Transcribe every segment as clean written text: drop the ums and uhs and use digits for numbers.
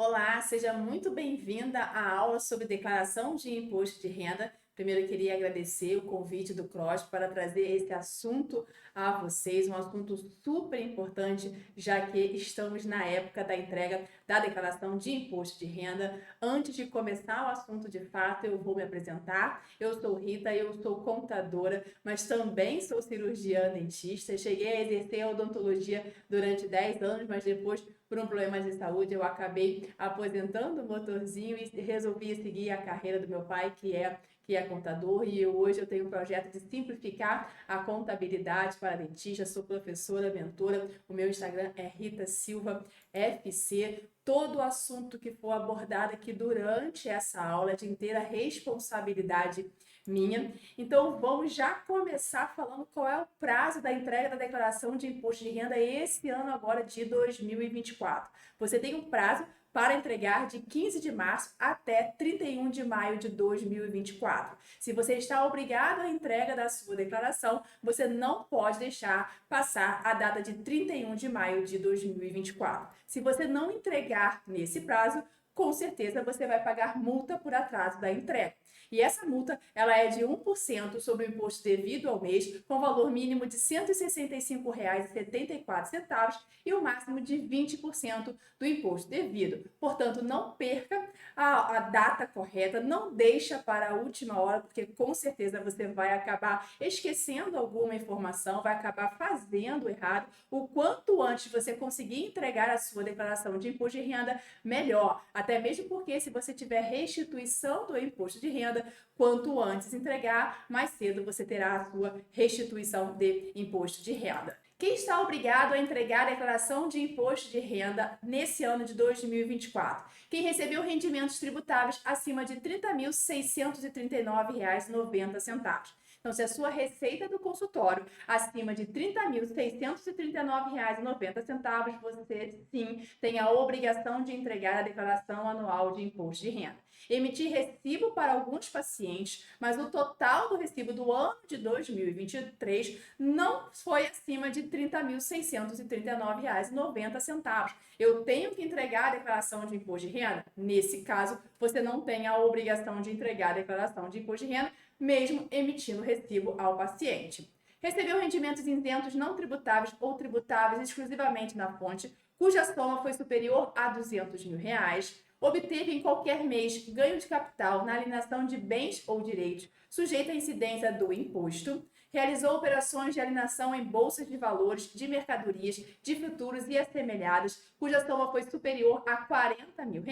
Olá, seja muito bem-vinda à aula sobre declaração de imposto de renda. Primeiro, eu queria agradecer o convite do CROSS para trazer esse assunto a vocês, um assunto super importante, já que estamos na época da entrega da declaração de imposto de renda. Antes de começar o assunto de fato, eu vou me apresentar. Eu sou Rita, eu sou contadora, mas também sou cirurgiã dentista. Cheguei a exercer a odontologia durante 10 anos, mas depois, por um problema de saúde, eu acabei aposentando o motorzinho e resolvi seguir a carreira do meu pai, que é contador, e hoje eu tenho um projeto de simplificar a contabilidade para dentistas. Sou professora, mentora, o meu Instagram é Rita Silva FC. Todo o assunto que for abordado aqui durante essa aula é de inteira responsabilidade minha. Então, vamos já começar falando qual é o prazo da entrega da declaração de imposto de renda esse ano agora de 2024. Você tem um prazo para entregar de 15 de março até 31 de maio de 2024. Se você está obrigado à entrega da sua declaração, você não pode deixar passar a data de 31 de maio de 2024. Se você não entregar nesse prazo, com certeza você vai pagar multa por atraso da entrega. E essa multa, ela é de 1% sobre o imposto devido ao mês, com valor mínimo de R$ 165,74 e o máximo de 20% do imposto devido. Portanto, não perca a data correta, não deixa para a última hora, porque com certeza você vai acabar esquecendo alguma informação, vai acabar fazendo errado. O quanto antes você conseguir entregar a sua declaração de imposto de renda, melhor. Até mesmo porque se você tiver restituição do imposto de renda, quanto antes entregar, mais cedo você terá a sua restituição de imposto de renda. Quem está obrigado a entregar a declaração de imposto de renda nesse ano de 2024? Quem recebeu rendimentos tributáveis acima de R$ 30.639,90. Então, se a sua receita do consultório acima de R$ 30.639,90, você sim tem a obrigação de entregar a declaração anual de imposto de renda. Emitir recibo para alguns pacientes, mas o total do recibo do ano de 2023 não foi acima de R$ 30.639,90. Eu tenho que entregar a declaração de imposto de renda? Nesse caso, você não tem a obrigação de entregar a declaração de imposto de renda, mesmo emitindo recibo ao paciente. Recebeu rendimentos isentos não tributáveis ou tributáveis exclusivamente na fonte, cuja soma foi superior a R$ 200 mil. Obteve em qualquer mês ganho de capital na alienação de bens ou direitos, sujeito à incidência do imposto. Realizou operações de alienação em bolsas de valores, de mercadorias, de futuros e assemelhadas, cuja soma foi superior a R$ 40 mil,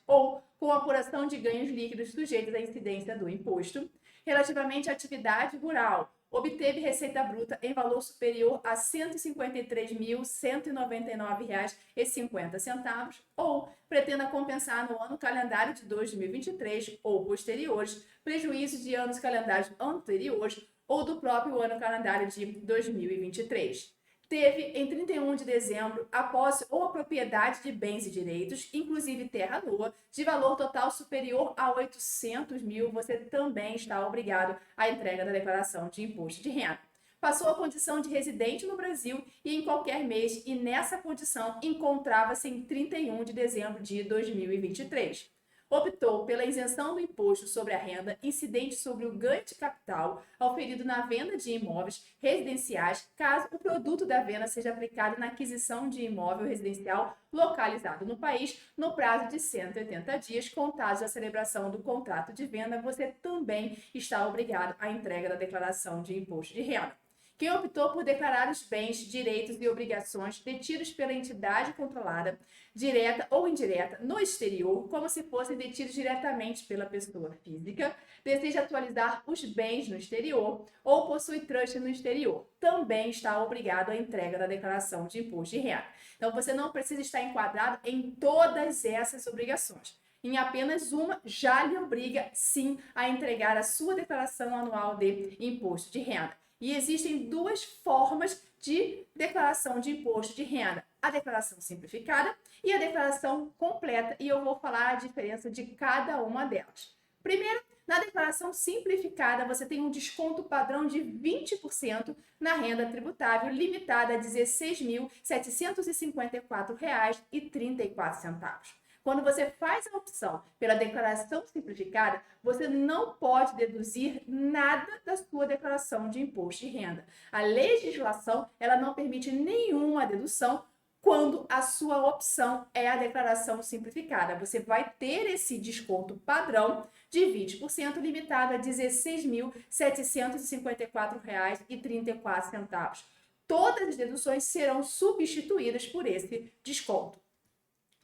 ou com apuração de ganhos líquidos sujeitos à incidência do imposto. Relativamente à atividade rural, obteve receita bruta em valor superior a R$ 153.199,50 ou pretenda compensar no ano calendário de 2023 ou posteriores prejuízos de anos calendários anteriores ou do próprio ano calendário de 2023. Teve, em 31 de dezembro, a posse ou a propriedade de bens e direitos, inclusive terra nua, de valor total superior a 800 mil, você também está obrigado à entrega da declaração de imposto de renda. Passou a condição de residente no Brasil e em qualquer mês, e nessa condição encontrava-se em 31 de dezembro de 2023. Optou pela isenção do imposto sobre a renda incidente sobre o ganho de capital auferido na venda de imóveis residenciais, caso o produto da venda seja aplicado na aquisição de imóvel residencial localizado no país no prazo de 180 dias, contados da celebração do contrato de venda. Você também está obrigado à entrega da declaração de imposto de renda. Quem optou por declarar os bens, direitos e obrigações detidos pela entidade controlada, direta ou indireta, no exterior, como se fossem detidos diretamente pela pessoa física, deseja atualizar os bens no exterior ou possui trust no exterior, também está obrigado à entrega da declaração de imposto de renda. Então, você não precisa estar enquadrado em todas essas obrigações. Em apenas uma, já lhe obriga, sim, a entregar a sua declaração anual de imposto de renda. E existem duas formas de declaração de imposto de renda: a declaração simplificada e a declaração completa, e eu vou falar a diferença de cada uma delas. Primeiro, na declaração simplificada, você tem um desconto padrão de 20% na renda tributável, limitada a R$ 16.754,34. Quando você faz a opção pela declaração simplificada, você não pode deduzir nada da sua declaração de imposto de renda. A legislação, ela não permite nenhuma dedução quando a sua opção é a declaração simplificada. Você vai ter esse desconto padrão de 20% limitado a R$ 16.754,34. Todas as deduções serão substituídas por esse desconto.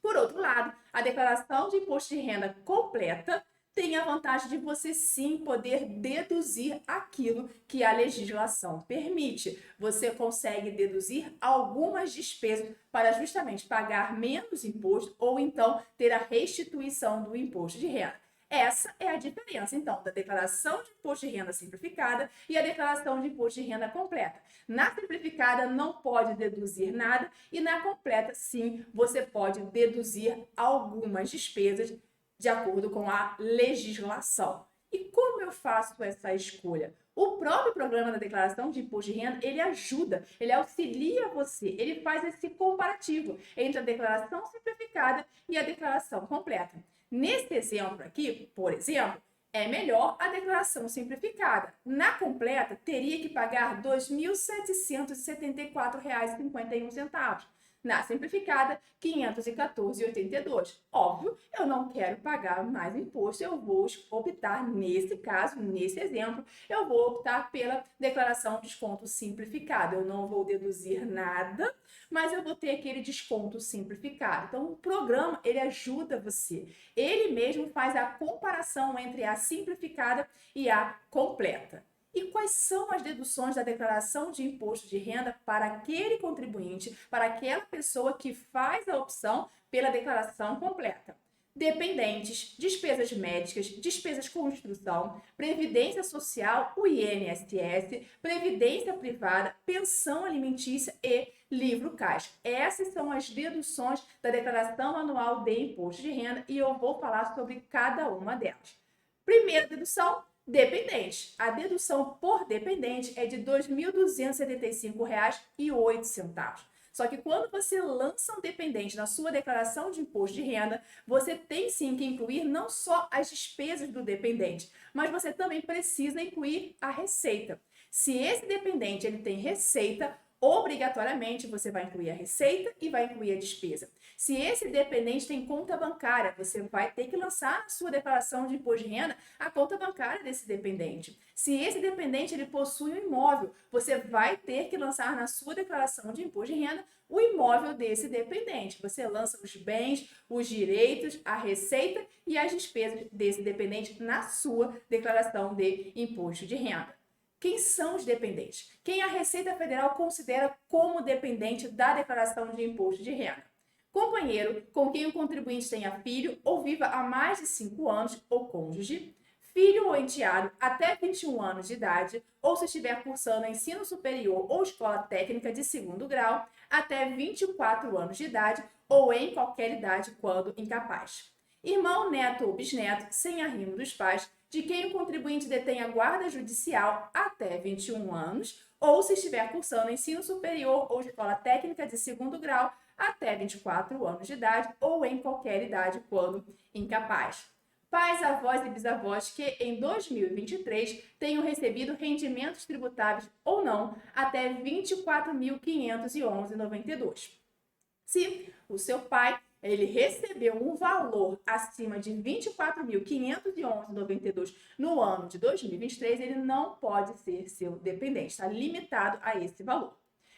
Por outro lado, a declaração de imposto de renda completa tem a vantagem de você sim poder deduzir aquilo que a legislação permite. Você consegue deduzir algumas despesas para justamente pagar menos imposto ou então ter a restituição do imposto de renda. Essa é a diferença, então, da declaração de imposto de renda simplificada e a declaração de imposto de renda completa. Na simplificada, não pode deduzir nada e na completa, sim, você pode deduzir algumas despesas de acordo com a legislação. E como eu faço essa escolha? O próprio programa da declaração de imposto de renda, ele ajuda, ele auxilia você, ele faz esse comparativo entre a declaração simplificada e a declaração completa. Nesse exemplo aqui, por exemplo, é melhor a declaração simplificada. Na completa, teria que pagar R$ 2.774,51. Na simplificada, R$ 514,82. Óbvio, eu não quero pagar mais imposto, eu vou optar nesse caso, nesse exemplo, eu vou optar pela declaração de desconto simplificada. Eu não vou deduzir nada, mas eu vou ter aquele desconto simplificado. Então, o programa, ele ajuda você. Ele mesmo faz a comparação entre a simplificada e a completa. E quais são as deduções da declaração de imposto de renda para aquele contribuinte, para aquela pessoa que faz a opção pela declaração completa? Dependentes, despesas médicas, despesas com instrução, previdência social, o INSS, previdência privada, pensão alimentícia e livro caixa. Essas são as deduções da declaração anual de imposto de renda e eu vou falar sobre cada uma delas. Primeira dedução, dependente. A dedução por dependente é de R$ 2.275,08. Só que quando você lança um dependente na sua declaração de imposto de renda, você tem sim que incluir não só as despesas do dependente, mas você também precisa incluir a receita. Se esse dependente ele tem receita, obrigatoriamente você vai incluir a receita e vai incluir a despesa. Se esse dependente tem conta bancária, você vai ter que lançar na sua declaração de imposto de renda a conta bancária desse dependente. Se esse dependente ele possui um imóvel, você vai ter que lançar na sua declaração de imposto de renda o imóvel desse dependente. Você lança os bens, os direitos, a receita e as despesas desse dependente na sua declaração de imposto de renda. Quem são os dependentes? Quem a Receita Federal considera como dependente da declaração de imposto de renda? Companheiro com quem o contribuinte tenha filho ou viva há mais de 5 anos ou cônjuge, filho ou enteado até 21 anos de idade ou se estiver cursando ensino superior ou escola técnica de 2º grau até 24 anos de idade ou em qualquer idade quando incapaz. Irmão, neto ou bisneto sem arrimo dos pais de quem o contribuinte detém a guarda judicial até 21 anos, ou se estiver cursando ensino superior ou escola técnica de 2º grau até 24 anos de idade, ou em qualquer idade quando incapaz. Pais, avós e bisavós que em 2023 tenham recebido rendimentos tributáveis ou não até R$ 24.511,92. Se o seu pai ele recebeu um valor acima de R$ 24.511,92 no ano de 2023, ele não pode ser seu dependente, está limitado a esse valor.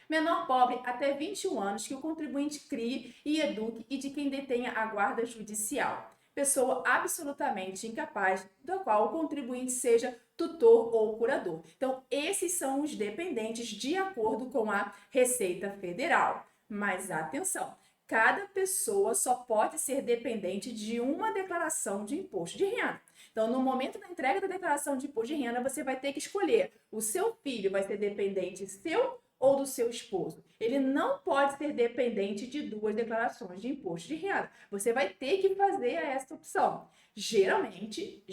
Menor pobre até 21 anos que o contribuinte crie e eduque e de quem detenha a guarda judicial. Pessoa absolutamente incapaz da qual o contribuinte seja tutor ou curador. Então, esses são os dependentes de acordo com a Receita Federal. Mas atenção! Cada pessoa só pode ser dependente de uma declaração de imposto de renda. Então, no momento da entrega da declaração de imposto de renda, você vai ter que escolher. O seu filho vai ser dependente seu ou do seu esposo. Ele não pode ser dependente de 2 declarações de imposto de renda. Você vai ter que fazer essa opção. Geralmente,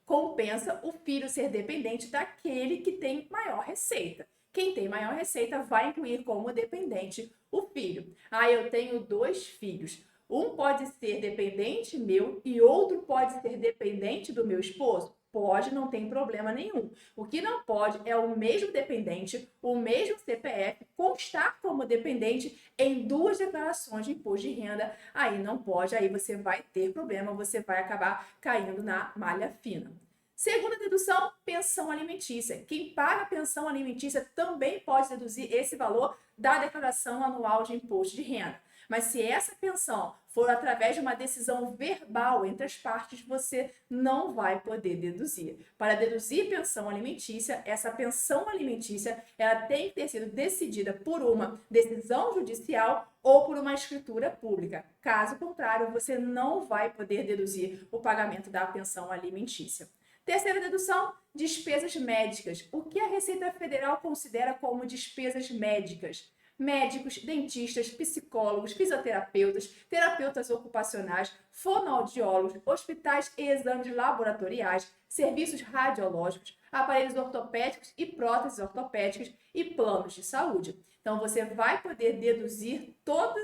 compensa o filho ser dependente daquele que tem maior receita. Quem tem maior receita vai incluir como dependente o filho. Eu tenho 2 filhos. Um pode ser dependente meu e outro pode ser dependente do meu esposo? Pode, não tem problema nenhum. O que não pode é o mesmo dependente, o mesmo CPF, constar como dependente em duas declarações de imposto de renda. Aí não pode, aí você vai ter problema, você vai acabar caindo na malha fina. Segunda dedução, pensão alimentícia. Quem paga pensão alimentícia também pode deduzir esse valor da declaração anual de imposto de renda. Mas se essa pensão for através de uma decisão verbal entre as partes, você não vai poder deduzir. Para deduzir pensão alimentícia, essa pensão alimentícia ela tem que ter sido decidida por uma decisão judicial ou por uma escritura pública. Caso contrário, você não vai poder deduzir o pagamento da pensão alimentícia. Terceira dedução, despesas médicas. O que a Receita Federal considera como despesas médicas? Médicos, dentistas, psicólogos, fisioterapeutas, terapeutas ocupacionais, fonoaudiólogos, hospitais e exames laboratoriais, serviços radiológicos, aparelhos ortopédicos e próteses ortopédicas e planos de saúde. Então, você vai poder deduzir todo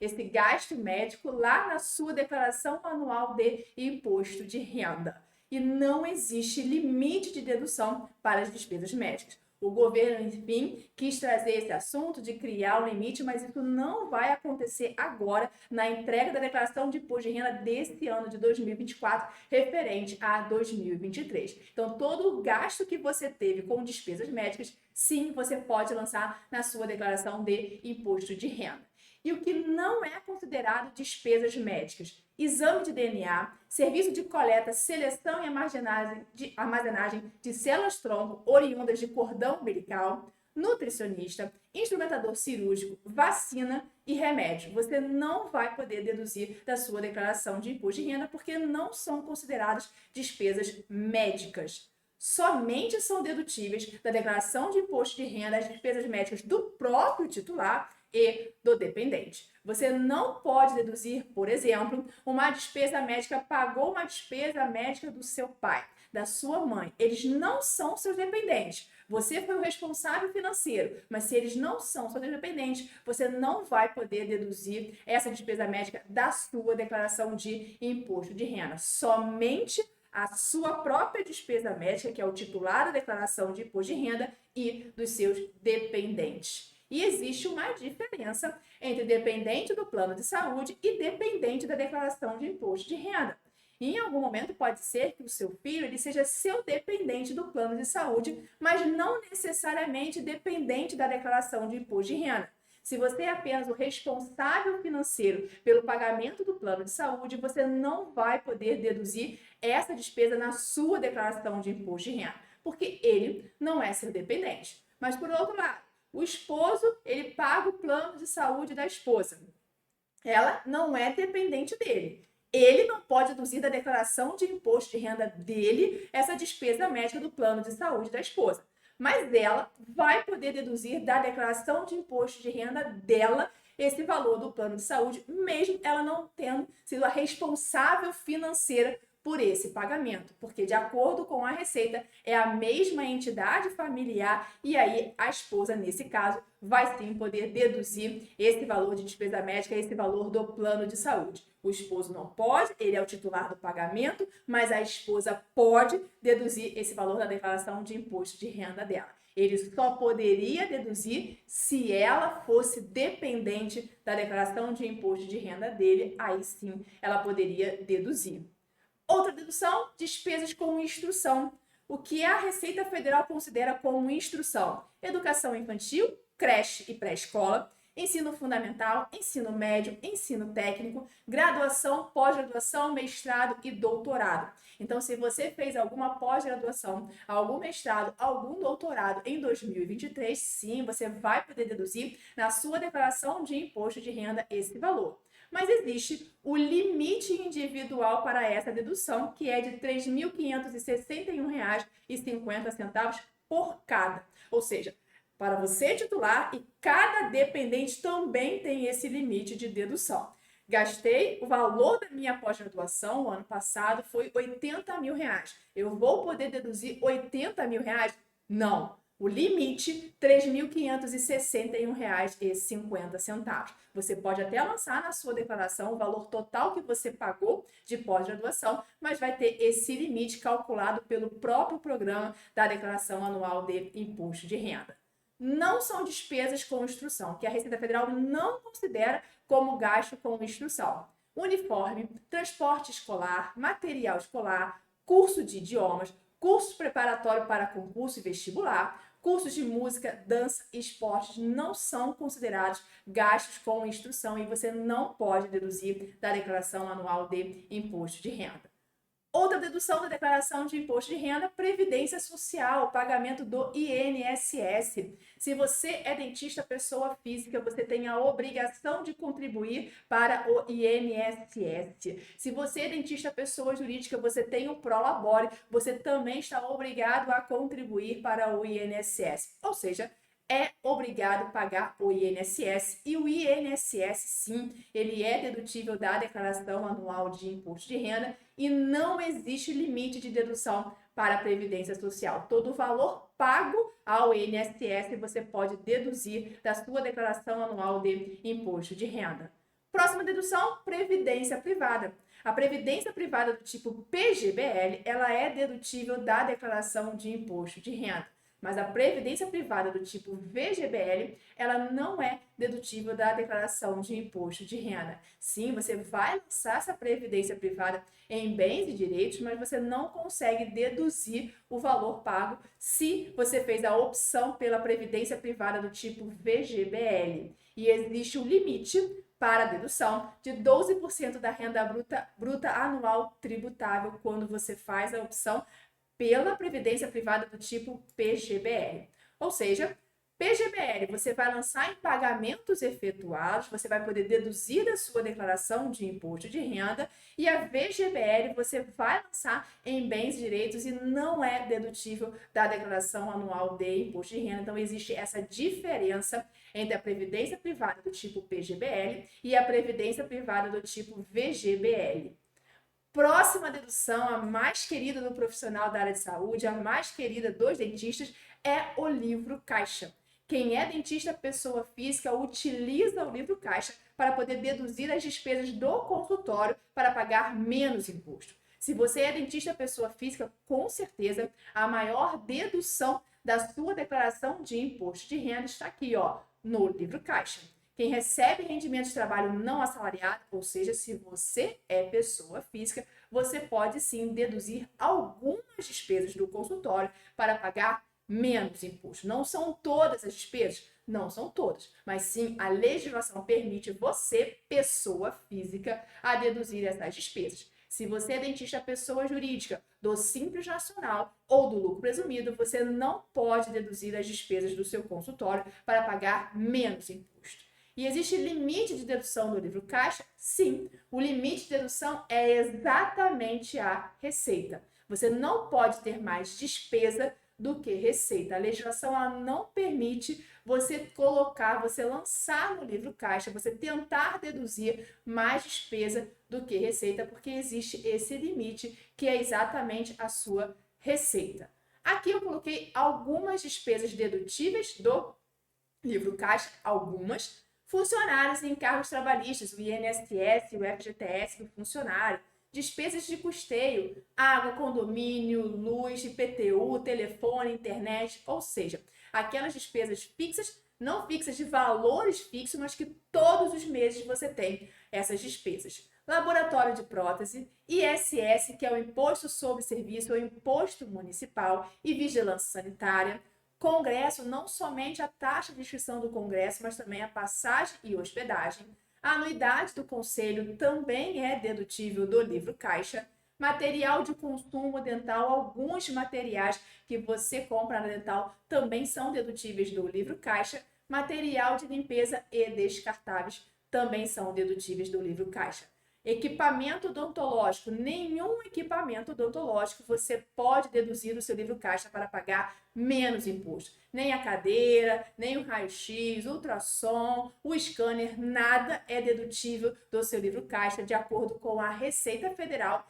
esse gasto médico lá na sua declaração anual de imposto de renda. E não existe limite de dedução para as despesas médicas. O governo, enfim, quis trazer esse assunto de criar um limite, mas isso não vai acontecer agora na entrega da declaração de imposto de renda desse ano de 2024, referente a 2023. Então, todo o gasto que você teve com despesas médicas, sim, você pode lançar na sua declaração de imposto de renda. E o que não é considerado despesas médicas? Exame de DNA, serviço de coleta, seleção e armazenagem de células-tronco oriundas de cordão umbilical, nutricionista, instrumentador cirúrgico, vacina e remédio. Você não vai poder deduzir da sua declaração de imposto de renda porque não são consideradas despesas médicas. Somente são dedutíveis da declaração de imposto de renda as despesas médicas do próprio titular e do dependente. Você não pode deduzir, por exemplo, uma despesa médica, pagou uma despesa médica do seu pai, da sua mãe. Eles não são seus dependentes. Você foi o responsável financeiro, mas se eles não são seus dependentes, você não vai poder deduzir essa despesa médica da sua declaração de imposto de renda. Somente a sua própria despesa médica, que é o titular da declaração de imposto de renda, e dos seus dependentes. E existe uma diferença entre dependente do plano de saúde e dependente da declaração de imposto de renda. E em algum momento pode ser que o seu filho ele seja seu dependente do plano de saúde, mas não necessariamente dependente da declaração de imposto de renda. Se você é apenas o responsável financeiro pelo pagamento do plano de saúde, você não vai poder deduzir essa despesa na sua declaração de imposto de renda, porque ele não é seu dependente. Mas, por outro lado, o esposo, ele paga o plano de saúde da esposa. Ela não é dependente dele. Ele não pode deduzir da declaração de imposto de renda dele essa despesa médica do plano de saúde da esposa. Mas ela vai poder deduzir da declaração de imposto de renda dela esse valor do plano de saúde, mesmo ela não tendo sido a responsável financeira por esse pagamento, porque de acordo com a Receita é a mesma entidade familiar e aí a esposa, nesse caso, vai sim poder deduzir esse valor de despesa médica, esse valor do plano de saúde. O esposo não pode, ele é o titular do pagamento, mas a esposa pode deduzir esse valor da declaração de imposto de renda dela. Ele só poderia deduzir se ela fosse dependente da declaração de imposto de renda dele, aí sim ela poderia deduzir. Outra dedução, despesas com instrução. O que a Receita Federal considera como instrução? Educação infantil, creche e pré-escola, ensino fundamental, ensino médio, ensino técnico, graduação, pós-graduação, mestrado e doutorado. Então, se você fez alguma pós-graduação, algum mestrado, algum doutorado em 2023, sim, você vai poder deduzir na sua declaração de imposto de renda esse valor. Mas existe o limite individual para essa dedução, que é de R$ 3.561,50 por cada. Ou seja, para você titular e cada dependente também tem esse limite de dedução. Gastei o valor da minha pós-graduação, o ano passado, foi R$ 80 mil. Eu vou poder deduzir R$ 80 mil? Não. O limite, R$ 3.561,50. Você pode até lançar na sua declaração o valor total que você pagou de pós-graduação, mas vai ter esse limite calculado pelo próprio programa da Declaração Anual de Imposto de Renda. Não são despesas com instrução, que a Receita Federal não considera como gasto com instrução. Uniforme, transporte escolar, material escolar, curso de idiomas, curso preparatório para concurso e vestibular, cursos de música, dança e esportes não são considerados gastos com instrução e você não pode deduzir da Declaração Anual de Imposto de Renda. Outra dedução da declaração de imposto de renda, previdência social, pagamento do INSS. Se você é dentista, pessoa física, você tem a obrigação de contribuir para o INSS. Se você é dentista, pessoa jurídica, você tem o Prolabore, você também está obrigado a contribuir para o INSS. Ou seja, é obrigado a pagar o INSS e o INSS, sim, ele é dedutível da declaração anual de imposto de renda e não existe limite de dedução para a Previdência Social. Todo o valor pago ao INSS você pode deduzir da sua declaração anual de imposto de renda. Próxima dedução, Previdência Privada. A Previdência Privada do tipo PGBL, ela é dedutível da declaração de imposto de renda. Mas a previdência privada do tipo VGBL, ela não é dedutível da declaração de imposto de renda. Sim, você vai lançar essa previdência privada em bens e direitos, mas você não consegue deduzir o valor pago se você fez a opção pela previdência privada do tipo VGBL. E existe um limite para a dedução de 12% da renda bruta anual tributável quando você faz a opção pela previdência privada do tipo PGBL. Ou seja, PGBL você vai lançar em pagamentos efetuados, você vai poder deduzir da sua declaração de imposto de renda, e a VGBL você vai lançar em bens e direitos e não é dedutível da declaração anual de imposto de renda. Então existe essa diferença entre a previdência privada do tipo PGBL e a previdência privada do tipo VGBL. Próxima dedução, a mais querida do profissional da área de saúde, a mais querida dos dentistas, é o livro caixa. Quem é dentista, pessoa física, utiliza o livro caixa para poder deduzir as despesas do consultório para pagar menos imposto. Se você é dentista, pessoa física, com certeza a maior dedução da sua declaração de imposto de renda está aqui, ó, no livro caixa. Quem recebe rendimento de trabalho não assalariado, ou seja, se você é pessoa física, você pode sim deduzir algumas despesas do consultório para pagar menos imposto. Não são todas as despesas? Não são todas, mas sim a legislação permite você, pessoa física, a deduzir essas despesas. Se você é dentista pessoa jurídica do Simples Nacional ou do lucro presumido, você não pode deduzir as despesas do seu consultório para pagar menos imposto. E existe limite de dedução do livro caixa? Sim, o limite de dedução é exatamente a receita. Você não pode ter mais despesa do que receita. A legislação ela não permite você colocar, você lançar no livro caixa, você tentar deduzir mais despesa do que receita, porque existe esse limite que é exatamente a sua receita. Aqui eu coloquei algumas despesas dedutíveis do livro caixa, algumas. Funcionários e encargos trabalhistas, o INSS, o FGTS do funcionário, despesas de custeio, água, condomínio, luz, IPTU, telefone, internet, ou seja, aquelas despesas fixas, não fixas de valores fixos, mas que todos os meses você tem essas despesas. Laboratório de prótese, ISS, que é o Imposto sobre Serviço ou Imposto Municipal, e Vigilância Sanitária. Congresso, não somente a taxa de inscrição do Congresso, mas também a passagem e hospedagem. A anuidade do Conselho também é dedutível do livro caixa. Material de consumo dental, alguns materiais que você compra na dental também são dedutíveis do livro caixa. Material de limpeza e descartáveis também são dedutíveis do livro caixa. Equipamento odontológico, nenhum equipamento odontológico você pode deduzir do seu livro caixa para pagar menos imposto. Nem a cadeira, nem o raio-x, ultrassom, o scanner, nada é dedutível do seu livro caixa de acordo com a Receita Federal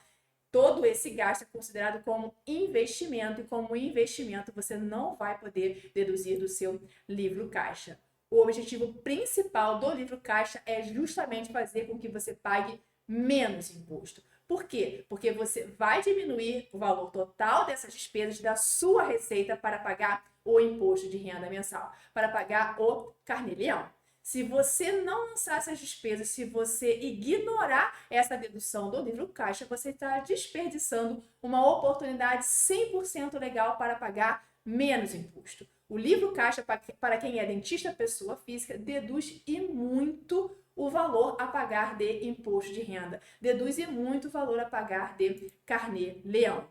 Todo esse gasto é considerado como investimento e como investimento você não vai poder deduzir do seu livro caixa. O objetivo principal do livro caixa é justamente fazer com que você pague menos imposto. Por quê? Porque você vai diminuir o valor total dessas despesas da sua receita para pagar o imposto de renda mensal, para pagar o carnê-leão. Se você não lançar essas despesas, se você ignorar essa dedução do livro caixa, você está desperdiçando uma oportunidade 100% legal para pagar menos imposto. O livro caixa, para quem é dentista pessoa física, deduz e muito o valor a pagar de imposto de renda, deduz e muito o valor a pagar de carnê-leão.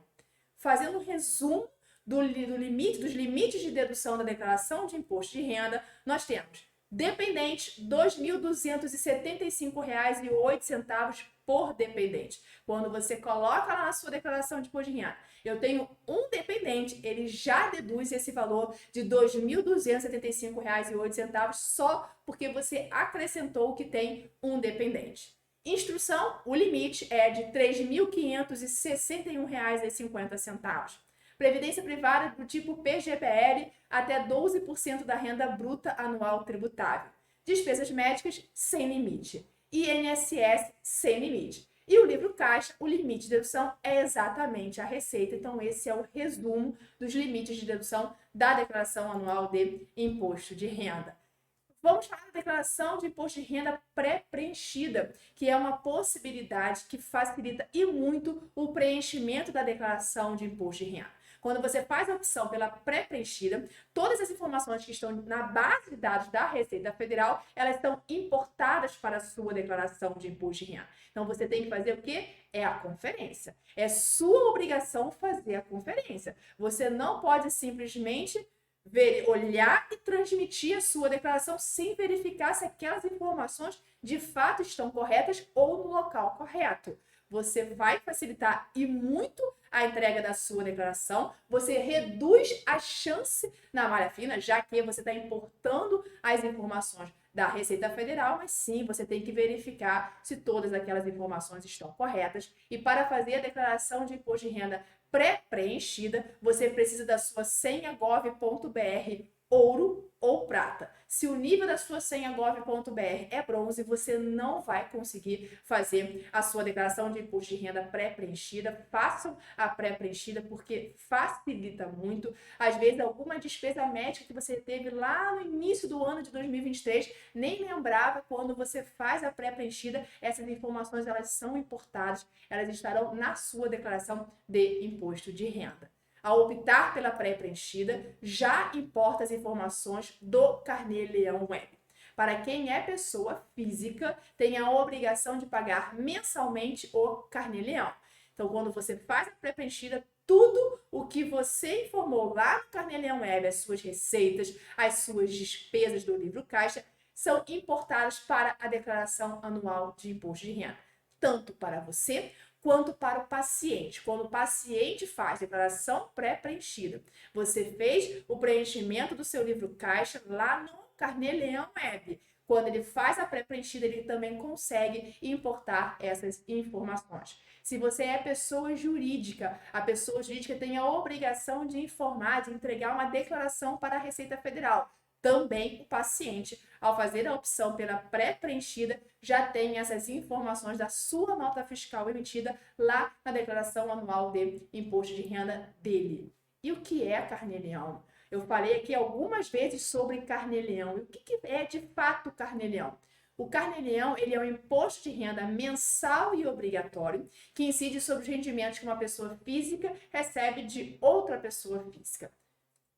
Fazendo um resumo dos limites de dedução da declaração de imposto de renda, nós temos dependente, R$ 2.275,08 por dependente. Quando você coloca lá na sua declaração de imposto de renda, eu tenho um dependente, ele já deduz esse valor de R$ 2.275,08 só porque você acrescentou que tem um dependente. Instrução, o limite é de R$ 3.561,50. Previdência privada do tipo PGBL até 12% da renda bruta anual tributável. Despesas médicas sem limite. INSS sem limite. E o livro caixa, o limite de dedução é exatamente a receita. Então, esse é o resumo dos limites de dedução da declaração anual de imposto de renda. Vamos falar da declaração de imposto de renda pré-preenchida, que é uma possibilidade que facilita e muito o preenchimento da declaração de imposto de renda. Quando você faz a opção pela pré-preenchida, todas as informações que estão na base de dados da Receita Federal, elas estão importadas para a sua declaração de imposto de renda. Então, você tem que fazer o quê? É a conferência. É sua obrigação fazer a conferência. Você não pode simplesmente olhar e transmitir a sua declaração sem verificar se aquelas informações de fato estão corretas ou no local correto. Você vai facilitar e muito a entrega da sua declaração, você reduz a chance na malha fina, já que você está importando as informações da Receita Federal, mas sim, você tem que verificar se todas aquelas informações estão corretas. E para fazer a declaração de imposto de renda pré-preenchida, você precisa da sua senha gov.br ouro ou prata. Se o nível da sua senha gov.br é bronze, você não vai conseguir fazer a sua declaração de imposto de renda pré-preenchida. Façam a pré-preenchida porque facilita muito. Às vezes, alguma despesa médica que você teve lá no início do ano de 2023, nem lembrava. Quando você faz a pré-preenchida, essas informações elas são importadas, elas estarão na sua declaração de imposto de renda. Ao optar pela pré-preenchida, já importa as informações do carnê-leão web. Para quem é pessoa física, tem a obrigação de pagar mensalmente o carnê-leão. Então, quando você faz a pré-preenchida, tudo o que você informou lá no carnê-leão web, as suas receitas, as suas despesas do livro caixa, são importadas para a declaração anual de imposto de renda, tanto para você quanto para o paciente. Quando o paciente faz declaração pré-preenchida, você fez o preenchimento do seu livro caixa lá no carnê-leão web. Quando ele faz a pré-preenchida, ele também consegue importar essas informações. Se você é pessoa jurídica, a pessoa jurídica tem a obrigação de informar, de entregar uma declaração para a Receita Federal. Também o paciente, ao fazer a opção pela pré-preenchida, já tem essas informações da sua nota fiscal emitida lá na declaração anual de imposto de renda dele. E o que é carnê-leão? Eu falei aqui algumas vezes sobre carnê-leão. E o que é de fato carnê-leão? O carnê-leão ele é um imposto de renda mensal e obrigatório que incide sobre os rendimentos que uma pessoa física recebe de outra pessoa física.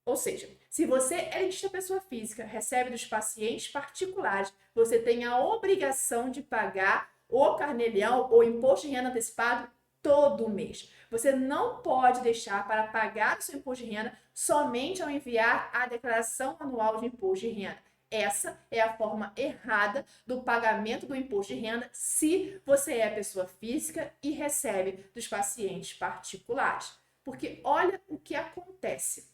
Ou seja, se você é dentista pessoa física, recebe dos pacientes particulares, você tem a obrigação de pagar o carnê-leão ou imposto de renda antecipado todo mês. Você não pode deixar para pagar o seu imposto de renda somente ao enviar a declaração anual de imposto de renda. Essa é a forma errada do pagamento do imposto de renda se você é pessoa física e recebe dos pacientes particulares. Porque olha o que acontece.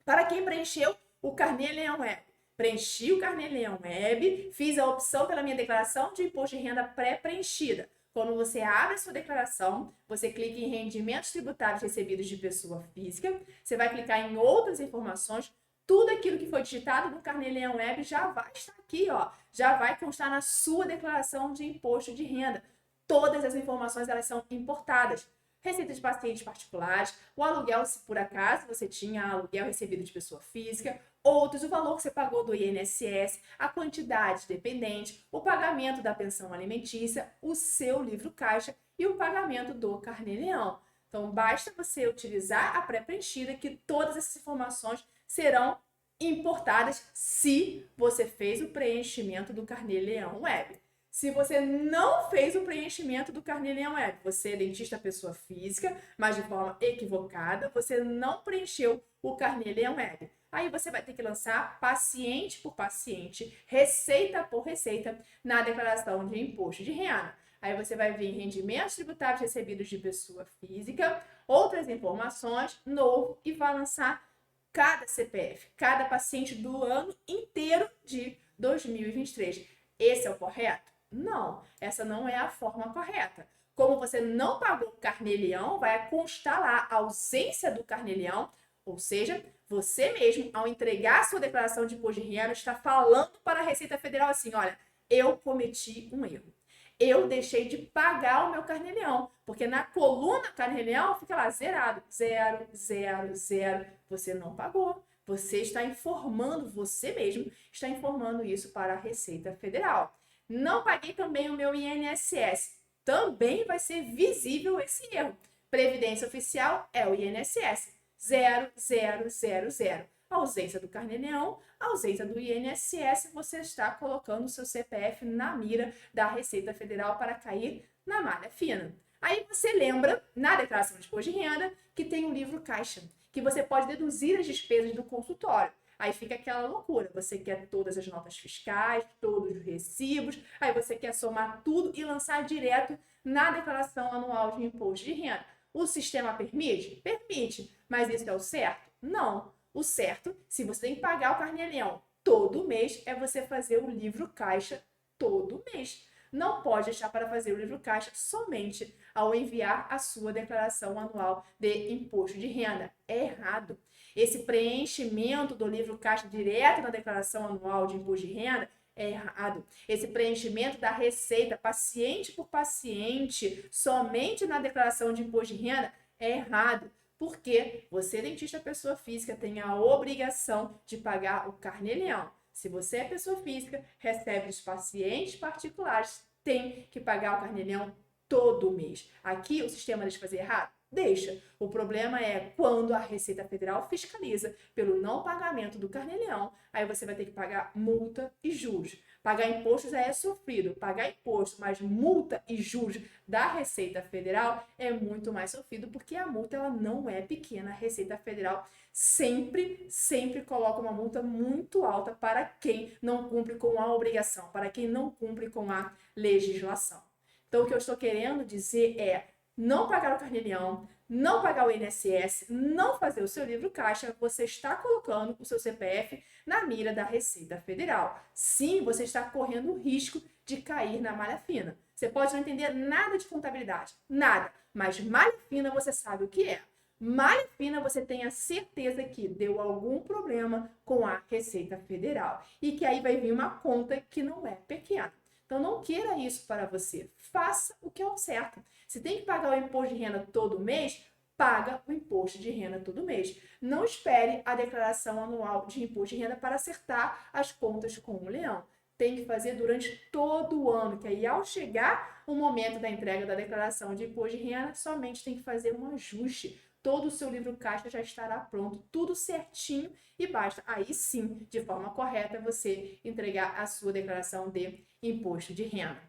Para quem preencheu o carnê-leão web, preenchi o carnê-leão web, fiz a opção pela minha declaração de imposto de renda pré-preenchida. Quando você abre a sua declaração, você clica em rendimentos tributáveis recebidos de pessoa física, você vai clicar em outras informações, tudo aquilo que foi digitado no Carnê-Leão Web já vai estar aqui, ó, já vai constar na sua declaração de imposto de renda. Todas as informações, elas são importadas. Receita de pacientes particulares, o aluguel, se por acaso você tinha aluguel recebido de pessoa física, outros, o valor que você pagou do INSS, a quantidade dependente, o pagamento da pensão alimentícia, o seu livro caixa e o pagamento do Carnê-Leão. Então, basta você utilizar a pré-preenchida que todas essas informações serão importadas se você fez o preenchimento do Carnê-Leão Web. Se você não fez o preenchimento do Carnê-Leão Web, você é dentista pessoa física, mas de forma equivocada, você não preencheu o Carnê-Leão Web. Aí você vai ter que lançar paciente por paciente, receita por receita, na declaração de imposto de renda. Aí você vai ver rendimentos tributáveis recebidos de pessoa física, outras informações, novo, e vai lançar cada CPF, cada paciente do ano inteiro de 2023. Esse é o correto? Não, essa não é a forma correta. Como você não pagou o Carnê-Leão, vai constar lá a ausência do Carnê-Leão, ou seja, você mesmo, ao entregar a sua declaração de imposto de renda, está falando para a Receita Federal assim, olha, eu cometi um erro. Eu deixei de pagar o meu Carnê-Leão, porque na coluna Carnê-Leão fica lá zerado, 0, 0, 0, você não pagou. Você está informando, você mesmo está informando isso para a Receita Federal. Não paguei também o meu INSS. Também vai ser visível esse erro. Previdência oficial é o INSS. 0, 0, 0, 0. Ausência do Carnê-Leão, ausência do INSS, você está colocando o seu CPF na mira da Receita Federal para cair na malha fina. Aí você lembra, na declaração de imposto de renda, que tem um livro caixa, que você pode deduzir as despesas do consultório. Aí fica aquela loucura, você quer todas as notas fiscais, todos os recibos, aí você quer somar tudo e lançar direto na declaração anual de imposto de renda. O sistema permite? Permite, mas isso é o certo? Não. O certo, se você tem que pagar o Carnê-Leão todo mês, é você fazer o livro caixa todo mês. Não pode deixar para fazer o livro caixa somente ao enviar a sua declaração anual de imposto de renda. É errado. Esse preenchimento do livro caixa direto na declaração anual de imposto de renda é errado. Esse preenchimento da receita paciente por paciente somente na declaração de imposto de renda é errado. Porque você, dentista pessoa física, tem a obrigação de pagar o Carnê-Leão. Se você é pessoa física, recebe os pacientes particulares, tem que pagar o Carnê-Leão todo mês. Aqui o sistema deixa fazer errado? Deixa. O problema é quando a Receita Federal fiscaliza pelo não pagamento do Carnê-Leão, aí você vai ter que pagar multa e juros. Pagar imposto já é sofrido. Pagar imposto mais multa e juros da Receita Federal é muito mais sofrido, porque a multa ela não é pequena. A Receita Federal sempre coloca uma multa muito alta para quem não cumpre com a obrigação, para quem não cumpre com a legislação. Então, o que eu estou querendo dizer é não pagar o Carnê-Leão, não pagar o INSS, não fazer o seu livro caixa, você está colocando o seu CPF na mira da Receita Federal. Sim, você está correndo o risco de cair na malha fina. Você pode não entender nada de contabilidade, nada, mas malha fina você sabe o que é. Malha fina você tem a certeza que deu algum problema com a Receita Federal e que aí vai vir uma conta que não é pequena. Então, não queira isso para você. Faça o que é o certo. Se tem que pagar o imposto de renda todo mês, paga o imposto de renda todo mês. Não espere a declaração anual de imposto de renda para acertar as contas com o leão. Tem que fazer durante todo o ano, que aí ao chegar o momento da entrega da declaração de imposto de renda, somente tem que fazer um ajuste. Todo o seu livro caixa já estará pronto, tudo certinho e basta aí sim, de forma correta, você entregar a sua declaração de imposto de renda.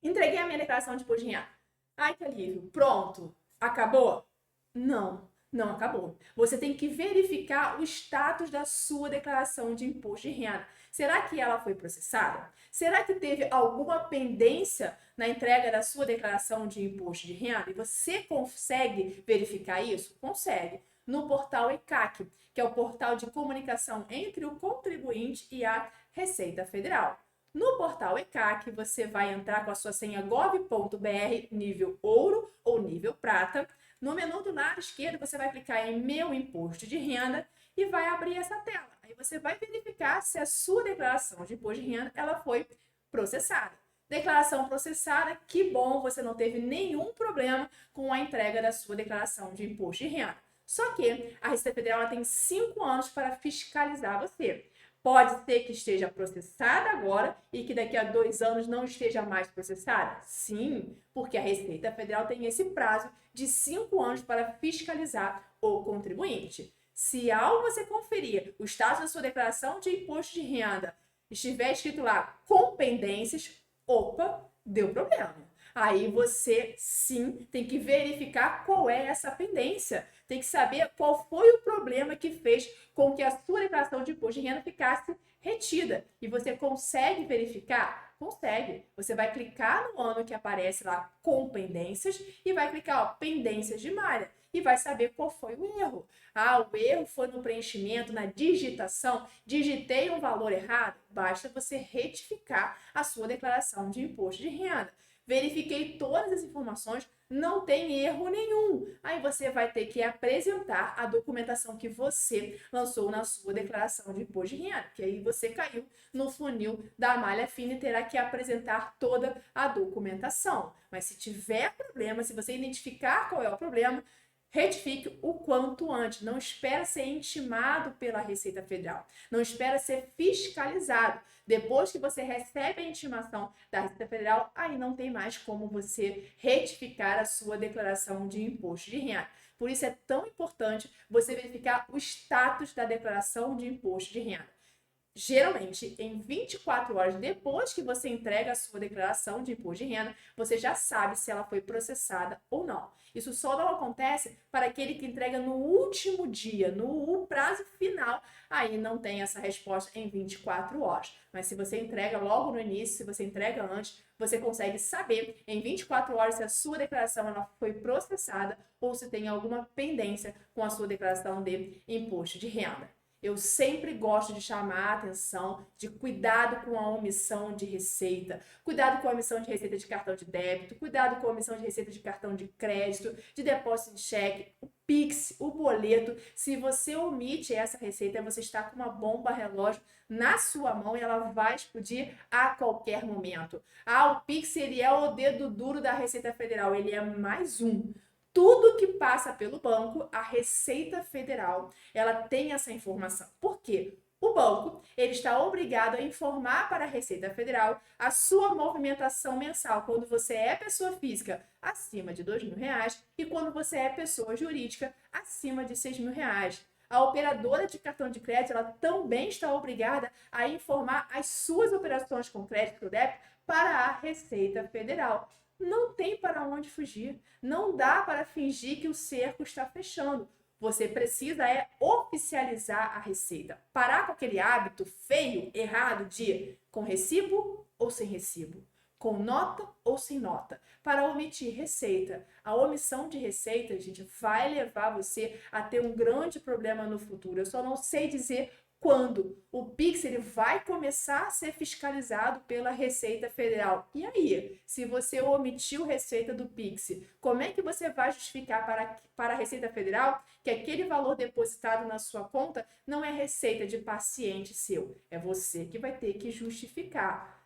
Entreguei a minha declaração de imposto de renda. Ai, que alívio. Pronto. Acabou? Não, não acabou. Você tem que verificar o status da sua declaração de imposto de renda. Será que ela foi processada? Será que teve alguma pendência na entrega da sua declaração de imposto de renda? E você consegue verificar isso? Consegue. No portal ECAC, que é o portal de comunicação entre o contribuinte e a Receita Federal. No portal ECAC, você vai entrar com a sua senha gov.br nível ouro ou nível prata. No menu do lado esquerdo, você vai clicar em Meu Imposto de Renda e vai abrir essa tela. Aí você vai verificar se a sua declaração de imposto de renda ela foi processada. Declaração processada, que bom, você não teve nenhum problema com a entrega da sua declaração de imposto de renda. Só que a Receita Federal ela tem 5 anos para fiscalizar você. Pode ser que esteja processada agora e que daqui a 2 anos não esteja mais processada? Sim, porque a Receita Federal tem esse prazo de 5 anos para fiscalizar o contribuinte. Se ao você conferir o status da sua declaração de imposto de renda estiver escrito lá com pendências, opa, deu problema. Aí você sim tem que verificar qual é essa pendência. Tem que saber qual foi o problema que fez com que a sua declaração de imposto de renda ficasse retida. E você consegue verificar? Consegue. Você vai clicar no ano que aparece lá com pendências e vai clicar, ó, pendências de malha. E vai saber qual foi o erro. Ah, o erro foi no preenchimento, na digitação. Digitei um valor errado? Basta você retificar a sua declaração de imposto de renda. Verifiquei todas as informações, não tem erro nenhum. Aí você vai ter que apresentar a documentação que você lançou na sua declaração de imposto de renda, que aí você caiu no funil da malha fina e terá que apresentar toda a documentação. Mas se tiver problema, se você identificar qual é o problema, retifique o quanto antes. Não espera ser intimado pela Receita Federal. Não espera ser fiscalizado. Depois que você recebe a intimação da Receita Federal, aí não tem mais como você retificar a sua declaração de imposto de renda. Por isso é tão importante você verificar o status da declaração de imposto de renda. Geralmente, em 24 horas depois que você entrega a sua declaração de imposto de renda, você já sabe se ela foi processada ou não. Isso só não acontece para aquele que entrega no último dia, no prazo final, aí não tem essa resposta em 24 horas. Mas se você entrega logo no início, se você entrega antes, você consegue saber em 24 horas se a sua declaração ela foi processada ou se tem alguma pendência com a sua declaração de imposto de renda. Eu sempre gosto de chamar a atenção de cuidado com a omissão de receita, cuidado com a omissão de receita de cartão de débito, cuidado com a omissão de receita de cartão de crédito, de depósito de cheque, o Pix, o boleto. Se você omite essa receita, você está com uma bomba relógio na sua mão e ela vai explodir a qualquer momento. Ah, o Pix ele é o dedo duro da Receita Federal, ele é mais um. Tudo que passa pelo banco, a Receita Federal, ela tem essa informação. Por quê? O banco ele está obrigado a informar para a Receita Federal a sua movimentação mensal quando você é pessoa física acima de R$ 2.000 e quando você é pessoa jurídica acima de R$ 6.000. A operadora de cartão de crédito ela também está obrigada a informar as suas operações com crédito ou débito para a Receita Federal. Não tem para onde fugir. Não dá para fingir que o cerco está fechando. Você precisa oficializar a receita. Parar com aquele hábito feio, errado de com recibo ou sem recibo, com nota ou sem nota, para omitir receita. A omissão de receita, gente, vai levar você a ter um grande problema no futuro. Eu só não sei dizer quando o Pix ele vai começar a ser fiscalizado pela Receita Federal. E aí, se você omitiu receita do Pix, como é que você vai justificar para a Receita Federal que aquele valor depositado na sua conta não é receita de paciente seu? É você que vai ter que justificar.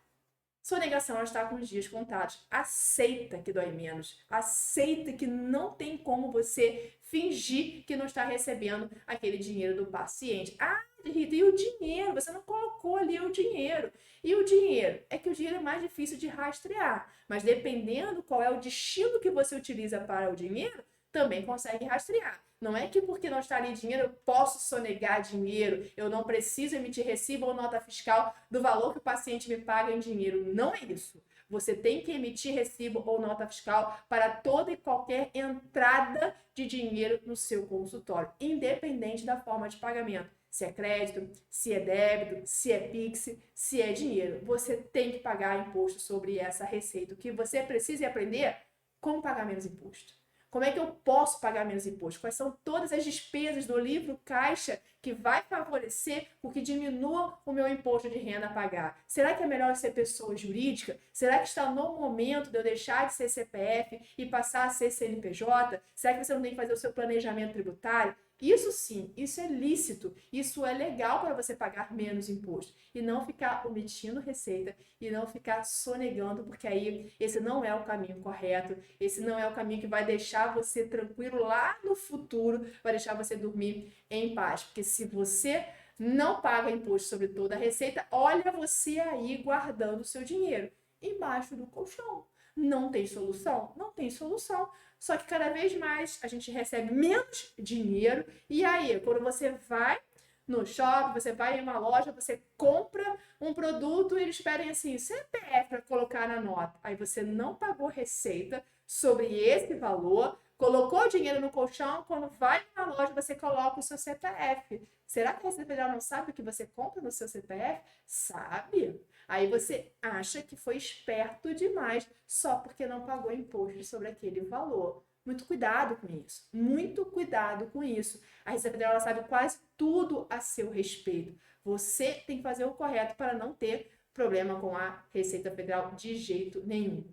Sonegação ela está com os dias contados. Aceita que dói menos. Aceita que não tem como você fingir que não está recebendo aquele dinheiro do paciente. Ah, Rita, e o dinheiro? Você não colocou ali o dinheiro. E o dinheiro? É que o dinheiro é mais difícil de rastrear. Mas dependendo qual é o destino que você utiliza para o dinheiro, também consegue rastrear. Não é que porque não está ali dinheiro, eu posso sonegar dinheiro, eu não preciso emitir recibo ou nota fiscal do valor que o paciente me paga em dinheiro. Não é isso. Você tem que emitir recibo ou nota fiscal para toda e qualquer entrada de dinheiro no seu consultório, independente da forma de pagamento. Se é crédito, se é débito, se é Pix, se é dinheiro. Você tem que pagar imposto sobre essa receita. O que você precisa aprender como pagar menos imposto. Como é que eu posso pagar menos imposto? Quais são todas as despesas do livro caixa que vai favorecer o que diminua o meu imposto de renda a pagar? Será que é melhor ser pessoa jurídica? Será que está no momento de eu deixar de ser CPF e passar a ser CNPJ? Será que você não tem que fazer o seu planejamento tributário? Isso sim, isso é lícito, isso é legal para você pagar menos imposto e não ficar omitindo receita e não ficar sonegando, porque aí esse não é o caminho correto, esse não é o caminho que vai deixar você tranquilo lá no futuro, vai deixar você dormir em paz, porque se você não paga imposto sobre toda a receita, olha você aí guardando o seu dinheiro embaixo do colchão. Não tem solução? Não tem solução. Só que cada vez mais a gente recebe menos dinheiro. E aí, quando você vai no shopping, você vai em uma loja, você compra um produto e eles pedem assim, CPF para colocar na nota. Aí você não pagou receita sobre esse valor, colocou o dinheiro no colchão, quando vai na loja você coloca o seu CPF. Será que a Receita Federal não sabe o que você compra no seu CPF? Sabe. Aí você acha que foi esperto demais só porque não pagou imposto sobre aquele valor. Muito cuidado com isso. Muito cuidado com isso. A Receita Federal sabe quase tudo a seu respeito. Você tem que fazer o correto para não ter problema com a Receita Federal de jeito nenhum.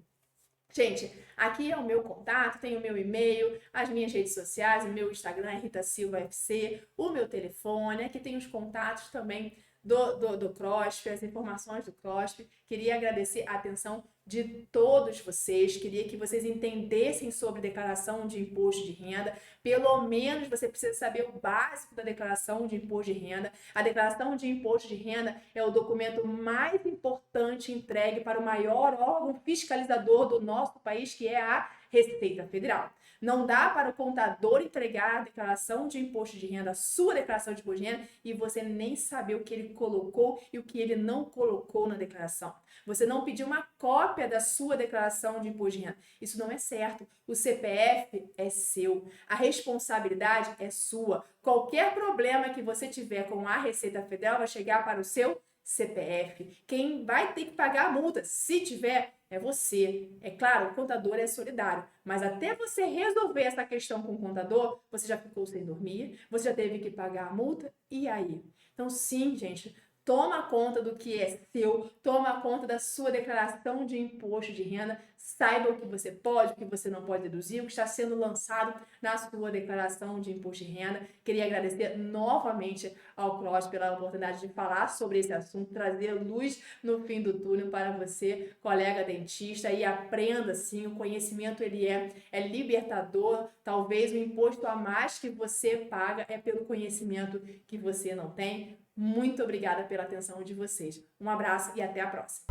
Gente, aqui é o meu contato, tem o meu e-mail, as minhas redes sociais, o meu Instagram é Rita Silva FC, o meu telefone, aqui tem os contatos também do CROSP, as informações do CROSP. Queria agradecer a atenção de todos vocês, queria que vocês entendessem sobre declaração de imposto de renda. Pelo menos você precisa saber o básico da declaração de imposto de renda. A declaração de imposto de renda é o documento mais importante entregue para o maior órgão fiscalizador do nosso país, que é a Receita Federal. Não dá para o contador entregar a declaração de imposto de renda, a sua declaração de imposto de renda, e você nem saber o que ele colocou e o que ele não colocou na declaração. Você não pediu uma cópia da sua declaração de imposto de renda. Isso não é certo. O CPF é seu. A responsabilidade é sua. Qualquer problema que você tiver com a Receita Federal vai chegar para o seu CPF. Quem vai ter que pagar a multa, se tiver, é você. É claro, o contador é solidário, mas até você resolver essa questão com o contador, você já ficou sem dormir, você já teve que pagar a multa, e aí? Então, sim, gente, toma conta do que é seu, toma conta da sua declaração de imposto de renda, saiba o que você pode, o que você não pode deduzir, o que está sendo lançado na sua declaração de imposto de renda. Queria agradecer novamente ao CROSP pela oportunidade de falar sobre esse assunto, trazer luz no fim do túnel para você, colega dentista, e aprenda sim, o conhecimento ele é libertador. Talvez o imposto a mais que você paga é pelo conhecimento que você não tem. Muito obrigada pela atenção de vocês. Um abraço e até a próxima.